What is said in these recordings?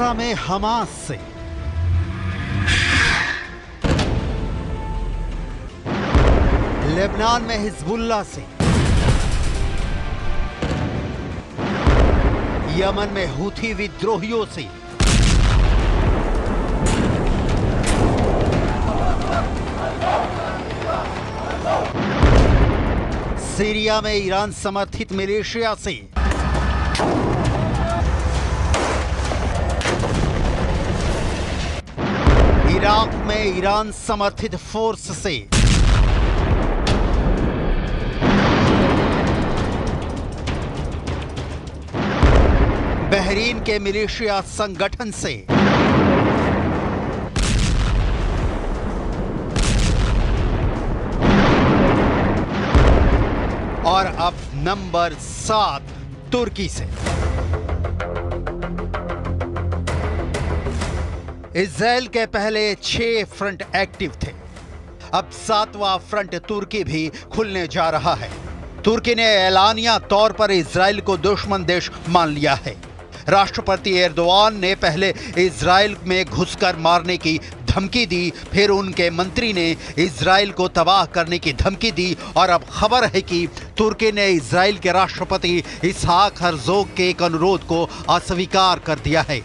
Gaza में Hamas से, Lebanon में हिजबुल्लाह से, यमन में हूथी विद्रोहियों से, सीरिया में ईरान समर्थित मिलिशिया से, इराक में ईरान समर्थित फोर्स से, बहरीन के मिलिशिया संगठन से, और अब नंबर 7 तुर्की से। इजराइल के पहले 6 फ्रंट एक्टिव थे, अब 7वां फ्रंट तुर्की भी खुलने जा रहा है। तुर्की ने ऐलानिया तौर पर इजराइल को दुश्मन देश मान लिया है। राष्ट्रपति एर्दोआन ने पहले इजराइल में घुसकर मारने की धमकी दी, फिर उनके मंत्री ने इजराइल को तबाह करने की धमकी दी, और अब खबर है कि तुर्की ने इजराइल के राष्ट्रपति इसहाक हर्जोग के एक अनुरोध को अस्वीकार कर दिया है।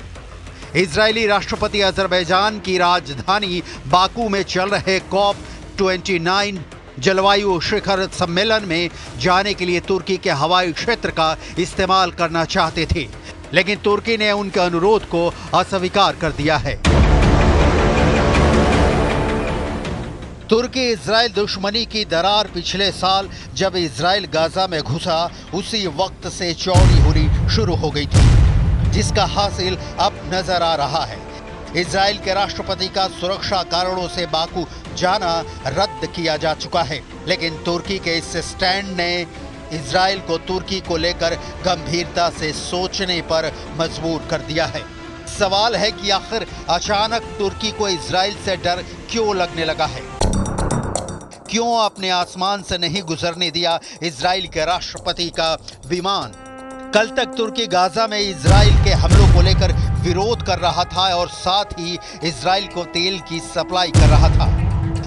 इजरायली राष्ट्रपति अजरबैजान की राजधानी बाकू में चल रहे COP29 जलवायु शिखर सम्मेलन में जाने के लिए तुर्की के हवाई क्षेत्र का इस्तेमाल करना चाहते थे, लेकिन तुर्की ने उनके अनुरोध को अस्वीकार कर दिया है। तुर्की इजराइल दुश्मनी की दरार पिछले साल जब इजराइल गाजा में घुसा उसी वक्त से चौड़ी होनी शुरू हो गई थी, जिसका हासिल अब नजर आ रहा है। इजराइल के राष्ट्रपति का सुरक्षा कारणों से बाकू जाना रद्द किया जा चुका है, लेकिन तुर्की के इस स्टैंड ने इजराइल को तुर्की को लेकर गंभीरता से सोचने पर मजबूर कर दिया है। सवाल है कि आखिर अचानक तुर्की को इजराइल से डर क्यों लगने लगा है? क्यों अपने आसमान से नहीं गुजरने दिया इजराइल के राष्ट्रपति का विमान? कल तक तुर्की गाजा में इजराइल के हमलों को लेकर विरोध कर रहा था और साथ ही इजराइल को तेल की सप्लाई कर रहा था।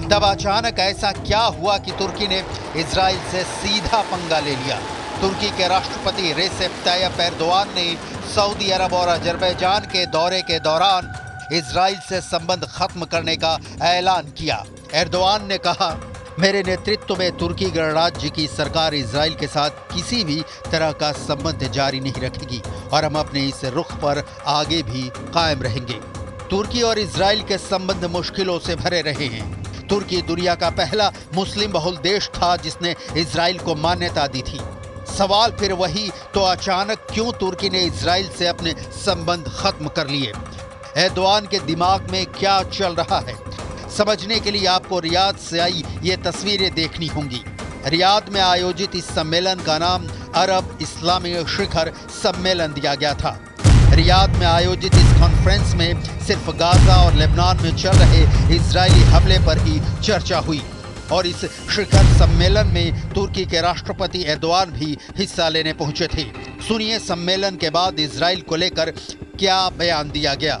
तब अचानक ऐसा क्या हुआ कि तुर्की ने इजराइल से सीधा पंगा ले लिया? तुर्की के राष्ट्रपति रेसेप ताय्यप एर्दोआन ने सऊदी अरब और अजरबैजान के दौरे के दौरान इजराइल से संबंध खत्म करने का ऐलान किया। एर्दोआन ने कहा, मेरे नेतृत्व में तुर्की गणराज्य की सरकार इजराइल के साथ किसी भी तरह का संबंध जारी नहीं रखेगी और हम अपने इस रुख पर आगे भी कायम रहेंगे। तुर्की और इजराइल के संबंध मुश्किलों से भरे रहे हैं। तुर्की दुनिया का पहला मुस्लिम बहुल देश था जिसने इजराइल को मान्यता दी थी। सवाल फिर वही, तो अचानक क्यों तुर्की ने इजराइल से अपने संबंध खत्म कर लिए? एर्दोआन के दिमाग में क्या चल रहा है? समझने के लिए आपको रियाद से आई ये तस्वीरें देखनी होंगी। रियाद में आयोजित इस सम्मेलन का नाम अरब इस्लामी शिखर सम्मेलन दिया गया था। रियाद में आयोजित इस कॉन्फ्रेंस में सिर्फ गाजा और लेबनान में चल रहे इजरायली हमले पर ही चर्चा हुई और इस शिखर सम्मेलन में तुर्की के राष्ट्रपति एर्दोआन भी हिस्सा लेने पहुंचे थे। सुनिए सम्मेलन के बाद इजराइल को लेकर क्या बयान दिया गया।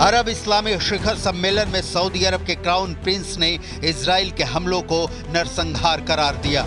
अरब इस्लामी शिखर सम्मेलन में सऊदी अरब के क्राउन प्रिंस ने इजराइल के हमलों को नरसंहार करार दिया।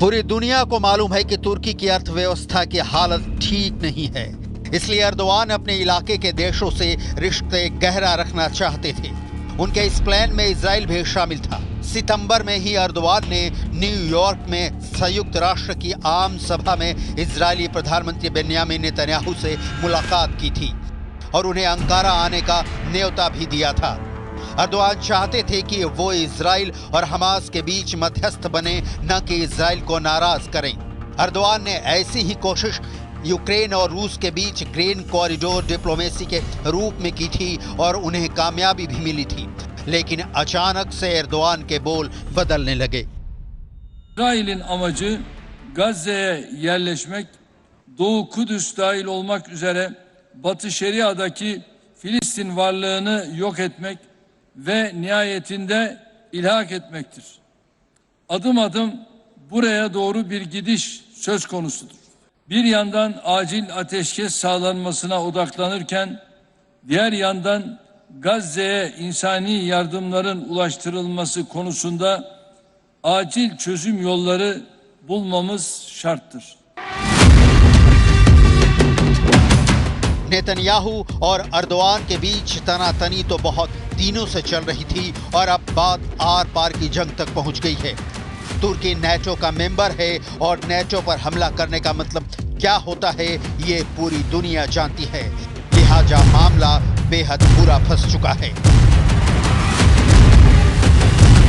पूरी दुनिया को मालूम है कि तुर्की की अर्थव्यवस्था की हालत ठीक नहीं है। इसलिए अर्दोआन अपने इलाके के देशों से रिश्ते गहरा रखना चाहते थे। उनके इस प्लान में इजराइल भी शामिल था। सितंबर में ही अर्दोआन ने न्यूयॉर्क में संयुक्त राष्ट्र की आम सभा में इजरायली प्रधानमंत्री बेन्यामिन नेतन्याहू से मुलाकात की थी और उन्हें अंकारा आने का न्योता भी दिया था। अर्दोआन चाहते थे कि वो इजराइल और हमास के बीच मध्यस्थ बने, न कि इजराइल को नाराज करें। अर्दोआन ने ऐसी ही कोशिश यूक्रेन और रूस के बीच ग्रेन कॉरिडोर डिप्लोमेसी के रूप में की थी और उन्हें कामयाबी भी मिली थी। लेकिन अचानक से एर्दोआन के बोल बदलने लगे। İsrail'in amacı Gazze'ye yerleşmek, Doğu Kudüs dahil olmak üzere Batı Şeria'daki Filistin varlığını yok etmek ve nihayetinde ilhak etmektir. Adım adım buraya doğru bir gidiş söz konusudur. Bir yandan acil ateşkes sağlanmasına odaklanırken, diğer yandan Gazze'ye insani yardımların ulaştırılması konusunda acil çözüm yolları bulmamız şarttır. Netanyahu और Erdogan के बीच तनातनी तो बहुत दिनों से चल रही थी और अब बात आर पार की जंग तक पहुंच गई है। तुर्की नेटो का मेंबर है और नेटो पर हमला करने का मतलब क्या होता है ये पूरी दुनिया जानती है। लिहाजा मामला बेहद बुरा फंस चुका है।